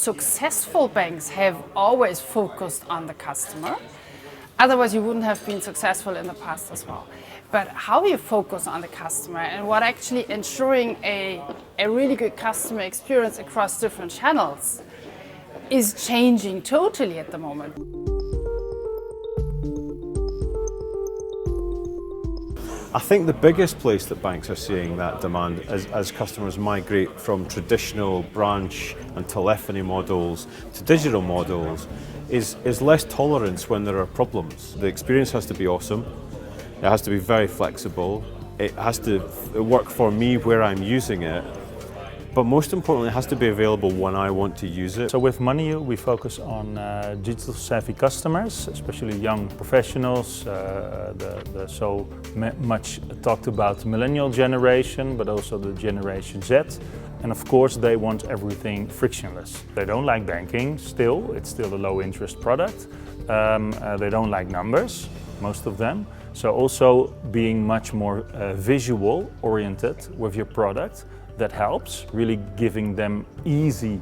successful banks have always focused on the customer. Otherwise, you wouldn't have been successful in the past as well. But how you focus on the customer and what actually ensuring a really good customer experience across different channels is changing totally at the moment. I think the biggest place that banks are seeing that demand as customers migrate from traditional branch and telephony models to digital models is less tolerance when there are problems. The experience has to be awesome, it has to be very flexible, it has to work for me where I'm using it, but most importantly it has to be available when I want to use it. So with Moneyou we focus on digital savvy customers, especially young professionals, the so much talked about millennial generation, but also the Generation Z. And of course they want everything frictionless. They don't like banking still, it's still a low interest product. They don't like numbers, most of them. So also being much more visual oriented with your product, that helps, really giving them easy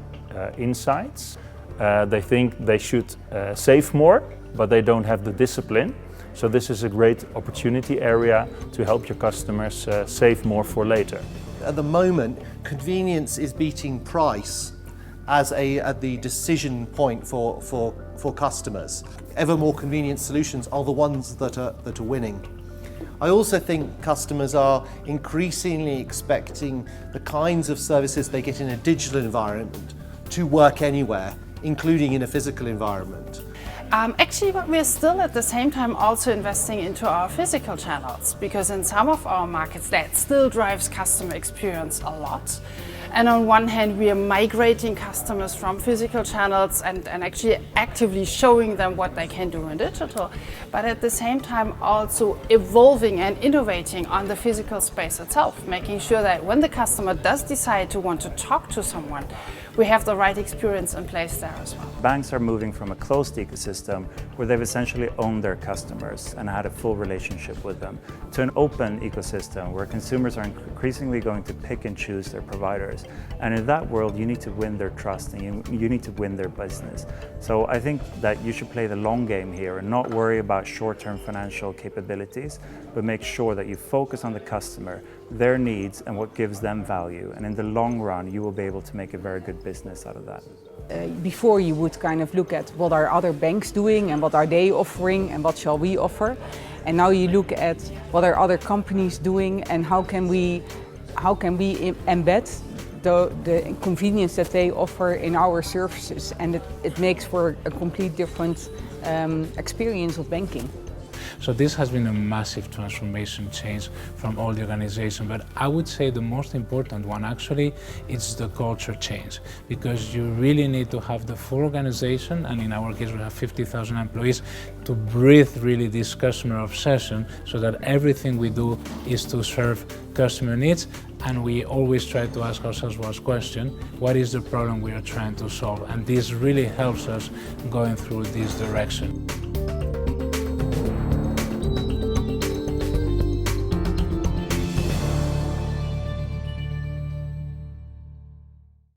insights. They think they should save more, but they don't have the discipline. So this is a great opportunity area to help your customers save more for later. At the moment, convenience is beating price as the decision point for customers. Ever more convenient solutions are the ones that are winning. I also think customers are increasingly expecting the kinds of services they get in a digital environment to work anywhere, including in a physical environment. Actually, but we're still at the same time also investing into our physical channels, because in some of our markets that still drives customer experience a lot. And on one hand, we are migrating customers from physical channels and actually actively showing them what they can do in digital, but at the same time also evolving and innovating on the physical space itself, making sure that when the customer does decide to want to talk to someone, we have the right experience in place there as well. Banks are moving from a closed ecosystem where they've essentially owned their customers and had a full relationship with them to an open ecosystem where consumers are increasingly going to pick and choose their providers. And in that world, you need to win their trust and you need to win their business. So I think that you should play the long game here and not worry about short-term financial capabilities, but make sure that you focus on the customer, their needs and what gives them value. And in the long run, you will be able to make a very good business out of that. Before you would kind of look at what are other banks doing and what are they offering and what shall we offer. And now you look at what are other companies doing and how can we embed the convenience that they offer in our services, and it makes for a complete different experience of banking. So this has been a massive transformation change from all the organization, but I would say the most important one actually is the culture change, because you really need to have the full organization, and in our case we have 50,000 employees, to breathe really this customer obsession so that everything we do is to serve customer needs. And we always try to ask ourselves one question: what is the problem we are trying to solve? And this really helps us going through this direction.